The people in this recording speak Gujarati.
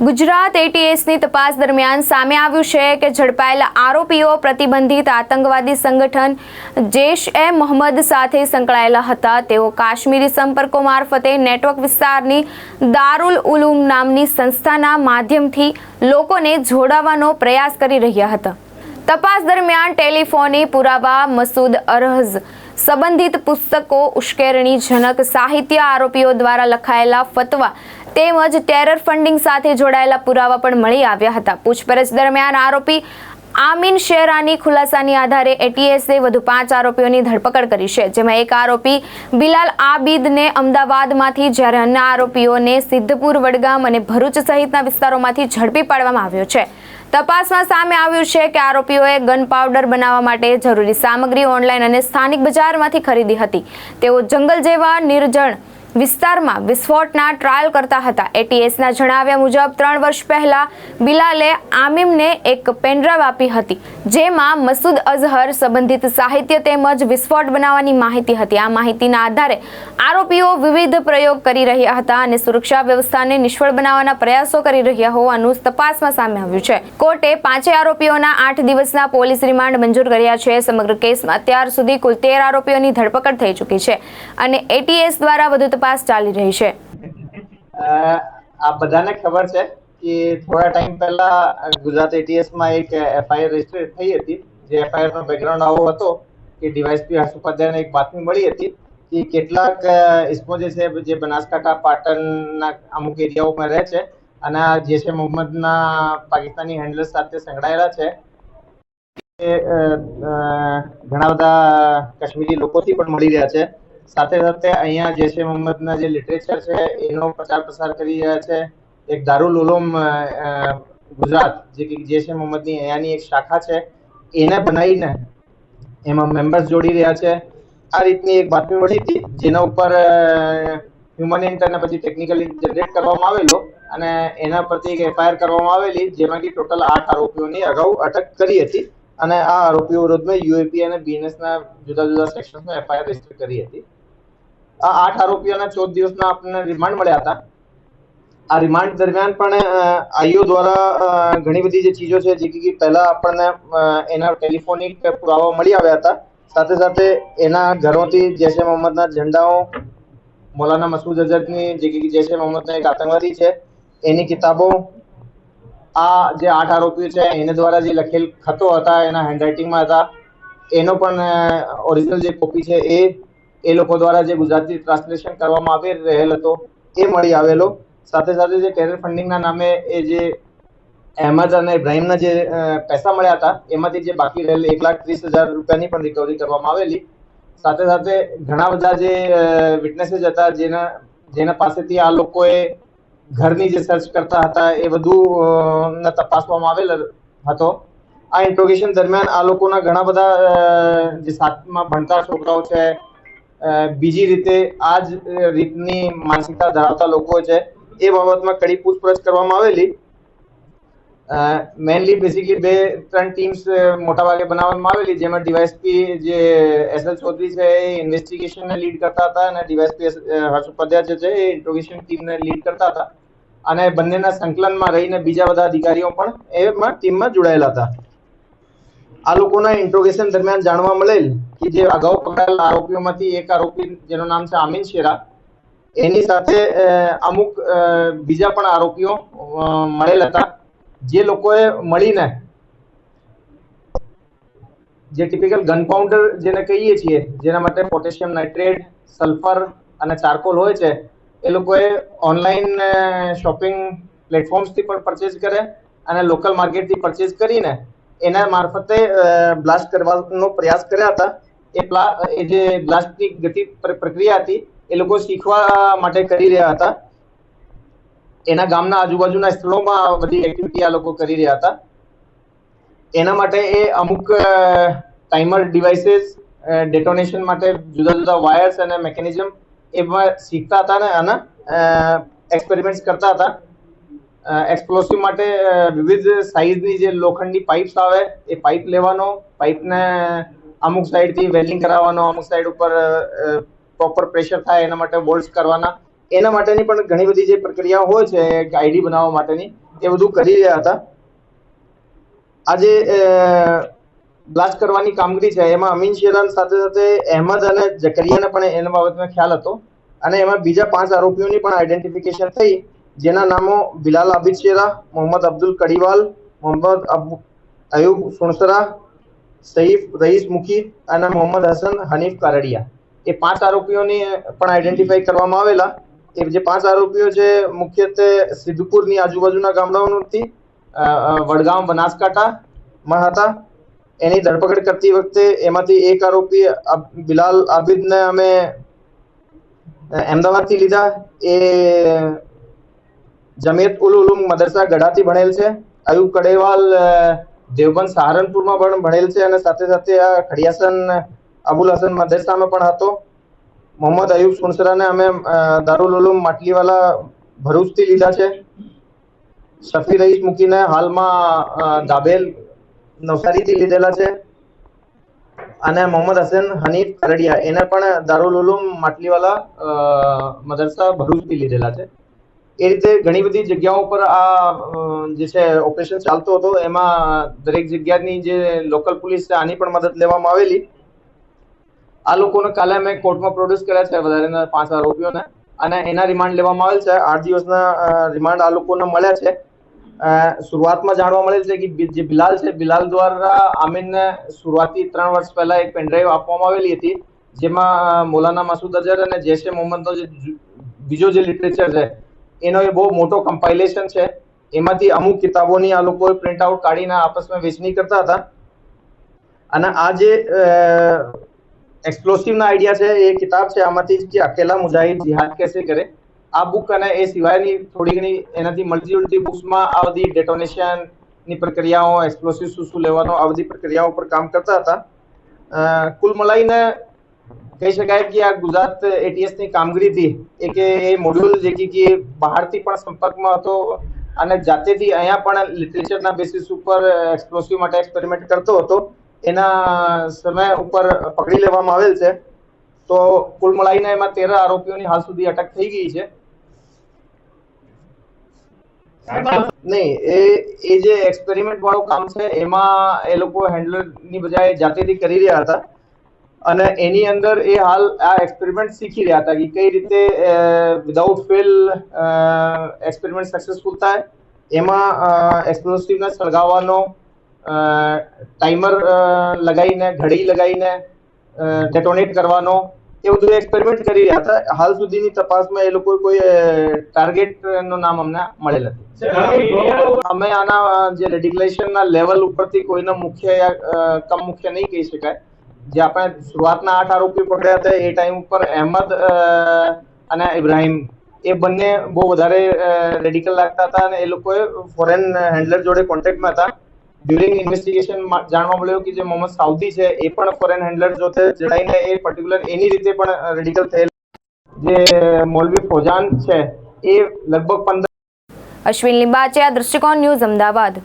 ગુજરાત એટીએસની તપાસ દરમિયાન સામે આવ્યું છે કે ઝડપાયેલા આરોપીઓ પ્રતિબંધિત આતંકવાદી સંગઠન જૈશ-એ-મોહમ્મદ સાથે સંકળાયેલા હતા। તેઓ કાશ્મીરી સંપર્કો મારફતે નેટવર્ક વિસ્તારની દારુલ ઉલૂમ નામની સંસ્થાના માધ્યમથી લોકોને જોડાવાનો પ્રયાસ કરી રહ્યા હતા। તપાસ દરમિયાન ટેલિફોની પુરાવા, મસૂદ અરહઝ સંબંધિત પુસ્તકો, ઉશ્કેરણીજનક સાહિત્ય, આરોપીઓ દ્વારા લખાયેલા ફતવા તેમજ ટેરર ફંડિંગ સાથે જોડાયેલા પુરાવા પણ મળી આવ્યા હતા। પૂછપરછ દરમિયાન આરોપી આમીન શેરાની ખુલાસાની આધારે એટીએસે વધુ 5 આરોપીઓની ધરપકડ કરી છે, જેમાં એક આરોપી બિલાલ આબિદને અમદાવાદમાંથી જ્યારે અન્ય આરોપીઓને સિદ્ધપુર, વડગામ અને ભરૂચ સહિતના વિસ્તારોમાંથી ઝડપી પાડવામાં આવ્યો છે। તપાસમાં સામે આવ્યું છે કે આરોપીઓએ ગન પાવડર બનાવવા માટે જરૂરી સામગ્રી ઓનલાઈન અને સ્થાનિક બજારમાંથી ખરીદી હતી। તેઓ જંગલ જેવા નિર્જણ વિસ્તારમાં વિસ્ફોટના ટ્રાયલ કરતા હતા। એટીએસના જણાવ્યા મુજબ 3 વર્ષ પહેલા બિલાલે આમીમને એક પેનડ્રાઈવ આપી હતી, જેમાં મસૂદ અઝહર સંબંધિત સાહિત્ય તેમજ વિસ્ફોટ બનાવવાની માહિતી હતી। આ માહિતીના આધારે આરોપીઓ વિવિધ પ્રયોગ કરી રહ્યા હતા અને સુરક્ષા વ્યવસ્થાને નિષ્ફળ બનાવવાના પ્રયાસો કરી રહ્યા હોવાનું તપાસમાં સામે આવ્યું છે। કોર્ટે 5 આરોપીઓના 8 દિવસના પોલીસ રિમાન્ડ મંજૂર કર્યા છે। સમગ્ર કેસમાં અત્યાર સુધી કુલ 13 આરોપીઓની ધરપકડ થઈ ચૂકી છે અને એટીએસ દ્વારા વધુ તપાસ ચાલી રહી છે। આ બધાને ખબર છે કે થોડા ટાઈમ પહેલા ગુજરાત એટીએસ માં એક એફઆઈઆર રજીસ્ટર થઈ હતી, જે એફઆઈઆર નો બેકગ્રાઉન્ડ આવો હતો કે ડીવાયએસપી હર્ષ ઉપાધ્યાયને એક બાતમી મળી હતી કે કેટલાક ઇસમો જે છે જે બનાસકાંઠા, પાટણના અમુક એરિયાઓમાં રહે છે અને જૈશ-એ-મોહમ્મદના પાકિસ્તાની હેન્ડલર સાથે સંકળાયેલા છે। ઘણા બધા કાશ્મીરી લોકોથી પણ મળી રહ્યા છે। સાથે સાથે અહીંયા જૈશ-એ-મોહમ્મદના જે લિટરેચર છે એનો પ્રચાર પ્રસાર કરી રહ્યા છે। એક દારુલ ઉલૂમ ગુજરાત, જે કે જૈશ-એ-મોહમ્મદની અહીંયાની એક શાખા છે, એને બનાવીને એમાં મેમ્બર્સ જોડી રહ્યા છે। આ રીતની એક બાતમી મળી હતી, જેના ઉપર હ્યુમન ઇન્ટર ને પછી ટેકનિકલી જનરેટ કરવામાં આવેલો અને એના પરથી એક એફઆઈઆર કરવામાં આવેલી, જેમાંથી ટોટલ 8 આરોપીઓની અગાઉ અટક કરી હતી અને આ આરોપીઓ વિરુદ્ધમાં યુએપી અને બીએનએસના જુદા જુદા સેક્શનમાં એફઆઈઆર રજીસ્ટર કરી હતી। આ 8 આરોપીઓના 14 દિવસના આપણને રિમાન્ડ મળ્યા હતા। આ રિમાન્ડ દરમિયાન પણ આઈઓ દ્વારા ઘણી બધી જે ચીજો છે, જે કે પહેલા આપણને એના ટેલિફોનિક પુરાવા મળી આવ્યા હતા। સાથે સાથે એના ઘરોથી જૈશ-એ-મોહમ્મદના ઝંડાઓ, મૌલાના મસૂદ અઝહરની, જે કે જૈશ-એ-મોહમ્મદના એક આતંકવાદી છે, એની કિતાબો, આ જે 8 આરોપીઓ છે એને દ્વારા જે લખેલ ખતો હતા એના હેન્ડરાઇટિંગમાં હતા, એનો પણ ઓરિજિનલ જે કોપી છે એ લોકો દ્વારા જે ગુજરાતી ટ્રાન્સલેશન કરવામાં આવી રહેલ હતો એ મળી આવેલો। સાથે સાથે જે ટેરર ફંડિંગના નામે એ જે અહેમદ અને ઇબ્રાહીમના જે પૈસા મળ્યા હતા એમાંથી જે બાકી રહેલ 1,30,000 રૂપિયાની પણ રિકવરી કરવામાં આવેલી। સાથે સાથે ઘણા બધા જે વિટનેસીસ હતા જેના પાસેથી આ લોકોએ ઘરની જે સર્ચ કરતા હતા એ બધું તપાસવામાં આવેલ હતો। આ ઇન્ટ્રોગેશન દરમિયાન આ લોકોના ઘણા બધા જે સાથમાં ભણતા છોકરાઓ છે, બીજી રીતે આ જ રીતની માનસિકતા ધરાવતા લોકો છે, એ બાબતમાં કડી પૂછપરછ કરવામાં આવેલી। મેઇનલી બેસિકલી 2-3 ટીમ્સ મોટાભાગે બનાવવામાં આવેલી, જેમાં ડીવાયએસપી જે એસએલ ચૌધરી છે એ ઇન્વેસ્ટિગેશનને લીડ કરતા હતા અને ડીવાયએસપી હર્ષ ઉપાધ્યાય જે છે એ ઇન્ટ્રોગેશન ટીમને લીડ કરતા હતા અને બંનેના સંકલનમાં રહીને બીજા બધા અધિકારીઓ પણ એમાં ટીમમાં જોડાયેલા હતા। આ લોકોના ઇન્ટ્રોગેશન દરમિયાન જાણવા મળેલ કે જે અગાઉ પકડાયેલા આરોપીઓમાંથી એક આરોપી, જેનું નામ છે આમીન શેરા, એની સાથે અમુક બીજા પણ આરોપીઓ મળેલ હતા, જે લોકોએ મળીને જે ટિપિકલ ગન પાઉન્ડર જેને કહીએ છીએ, જેના માટે પોટેશિયમ નાઇટ્રેટ, સલ્ફર અને ચારકોલ હોય છે, એ લોકોએ ઓનલાઈન શોપિંગ પ્લેટફોર્મ્સથી પણ પરચેઝ કરે અને લોકલ માર્કેટથી પરચેઝ કરીને એના મારફતે બ્લાસ્ટ કરવાનો પ્રયાસ કર્યા હતા। એ જે બ્લાસ્ટની ગતિ પ્રક્રિયા હતી એ લોકો શીખવા માટે કરી રહ્યા હતા। એના ગામના આજુબાજુના સ્થળોમાં બધી એક્ટિવિટી આ લોકો કરી રહ્યા હતા। એના માટે એ અમુક ટાઈમર ડિવાઇસીસ, ડેટોનેશન માટે જુદા જુદા વાયર્સ અને મેકેનિઝમ એમાં શીખતા હતા અને આના એક્સપેરિમેન્ટ્સ કરતા હતા। એક્સપ્લોસિવ માટે વિવિધ સાઇઝની જે લોખંડની પાઇપ્સ આવે એ પાઇપ લેવાનો, પાઇપને અમુક સાઈડથી વેલ્ડિંગ કરાવવાનો, અમુક સાઈડ ઉપર પ્રોપર પ્રેશર થાય એના માટે બોલ્ટ્સ કરવાના, એના માટેની પણ ઘણી બધી જે પ્રક્રિયાઓ હોય છે આઈડી બનાવવા માટેની એ બધું કરી રહ્યા હતા. આજે બ્લાસ્ટ કરવાની કામગીરી છે એમાં અમીન શેરાન સાથે સાથે અહેમદ અને જકરિયાને પણ એના બાબતમાં ખ્યાલ હતો અને એમાં બીજા 5 આરોપીઓની પણ આઈડેન્ટિફિકેશન થઈ, જેના નામો બિલાલ આબિદ શેરા, મોહમ્મદ અબ્દુલ કડીવાલ, મોહમ્મદ અયુબ સુણસરા, સઈફ રઈસ મુખી અને મોહમ્મદ હસન હનીફ કારડિયા. એ 5 આરોપીઓની પણ આઈડેન્ટિફાઈ કરવામાં આવેલા. એ જે 5 આરોપીઓ છે મુખ્યત્વે સિદ્ધપુરની આજુબાજુના ગામડાઓથી વડગામ બનાસકાંઠામાં હતા. એની ધરપકડ કરતી વખતે એમાંથી એક આરોપી બિલાલ આબિદને અમે અમદાવાદથી લીધા. એ જમિયત ઉલ ઉલુમ મદરસા ગઢાથી ભણેલ છે. અયુબ કડેવાલ દેવબંધ સહારનપુરમાં પણ ભણેલ છે અને સાથે સાથે આ ખડિયાસન અબુલ હસન મદરસામાં પણ હતો. મોહમ્મદ અયુબ સુનસરાને અમે દારુલ ઉલુમ માટલીવાલા ભરૂચથી લીધા છે. શફી રઈસ મુકીને હાલમાં દાબેલ નવસારીથી લીધેલા છે અને મોહમ્મદ હસન હનીફ કારડિયા એને પણ દારુલ ઉલુમ માટલીવાલા મદરસા ભરૂચથી લીધેલા છે. એ રીતે ઘણી બધી જગ્યાઓ પર આ જે છે ઓપરેશન ચાલતો હતો. એમાં દરેક જગ્યાની જે લોકલ પોલીસ છે આની પણ મદદ લેવામાં આવેલી. આ લોકોને કાલે અમે કોર્ટમાં પ્રોડ્યુસ કર્યા છે, વધારેના 5 આરોપીઓને, અને એના રિમાન્ડ લેવામાં આવેલ છે. 8 દિવસના રિમાન્ડ આ લોકોને મળ્યા છે. શરૂઆતમાં જાણવા મળેલ છે કે જે બિલાલ છે, બિલાલ દ્વારા આમીનને શરૂઆતી 3 વર્ષ પહેલા એક પેનડ્રાઈવ આપવામાં આવેલી હતી, જેમાં મૌલાના મસૂદ અઝહર અને જૈશ એ મોહમ્મદનો જે બીજો જે લિટરેચર છે એનો એ બહુ મોટો કમ્પાઇલેશન છે. એમાંથી અમુક કિતાબોની આ લોકોએ પ્રિન્ટ આઉટ કાઢીને આપસમાં વેચણી કરતા હતા. અને આ જે એક્સપ્લોસિવના આઈડિયા છે એ કિતાબ છે આમાંથી કે અકેલા મુજાહિદ જિહાદ कैसे કરે, આ બુક અને એ સિવાયની થોડી ઘણી એનાથી મળતી જુલતી બુક્સમાં આ બધી ડેટોનેશનની પ્રક્રિયાઓ, એક્સપ્લોસિવ શું લેવાનો, આ બધી પ્રક્રિયાઓ પર કામ કરતા હતા. કુલ મલાઈને કહી શકાય કે આ ગુજરાત એટીએસની કામગીરીથી એક એ મોડ્યુલ જે કે બહારથી પણ સંપર્કમાં હતો અને જાતેથી અહીંયા પણ લિટરેચરના બેસિસ ઉપર એક્સપ્લોસિવ માટે એક્સપેરિમેન્ટ કરતો હતો. એના સમય ઉપર પકડી લેવામાં આવેલ છે. તો કુલ મળીને એમાં 13 આરોપીઓની હાલ સુધી અટક થઈ ગઈ છે. નહીં, એ જે એક્સપેરિમેન્ટ વાળું કામ છે એમાં એ લોકો હેન્ડલરની બજાય જાતેથી કરી રહ્યા હતા અને એની અંદર એ હાલ આ એક્સપેરિમેન્ટ શીખી રહ્યા હતા કે કઈ રીતે વિધાઉટ ફેલ એક્સપેરિમેન્ટ સક્સેસફુલ થાય. એમાં એક્સપ્લોસિવને સળગાવવાનો, ટાઈમર લગાવીને, ઘડી લગાવીને ડેટોનેટ કરવાનો, એ બધું એક્સપેરિમેન્ટ કરી રહ્યા હતા. હાલ સુધીની તપાસમાં એ લોકો કોઈ ટાર્ગેટનું નામ અમને મળેલ નથી. અમે આના જે રેડિકલાઇઝેશનના લેવલ ઉપરથી કોઈનો મુખ્ય યા કમ મુખ્ય નહીં કહી શકાય. જે આપણે શરૂઆતના 8 આરોપી પકડ્યા હતા એ ટાઈમ ઉપર અહેમદ અને ઇબ્રાહિમ એ બંને બહુ વધારે રેડિકલ લાગતા હતા અને એ લોકોએ ફોરેન હેન્ડલર જોડે કોન્ટેક્ટમાં હતા. ડ્યુરિંગ ઇન્વેસ્ટિગેશન જાણવા મળ્યું કે જે મોહમ્મદ સાઉદી છે એ પણ ફોરેન હેન્ડલર જોડે જોડાઈને એ પર્ટિક્યુલર એની રીતે પણ રેડિકલ થયેલ. જે મૌલવી ફોજાન છે એ લગભગ 15. અશ્વિન લિંબાચિયા, દૃષ્ટિકોણ ન્યૂઝ, અમદાવાદ.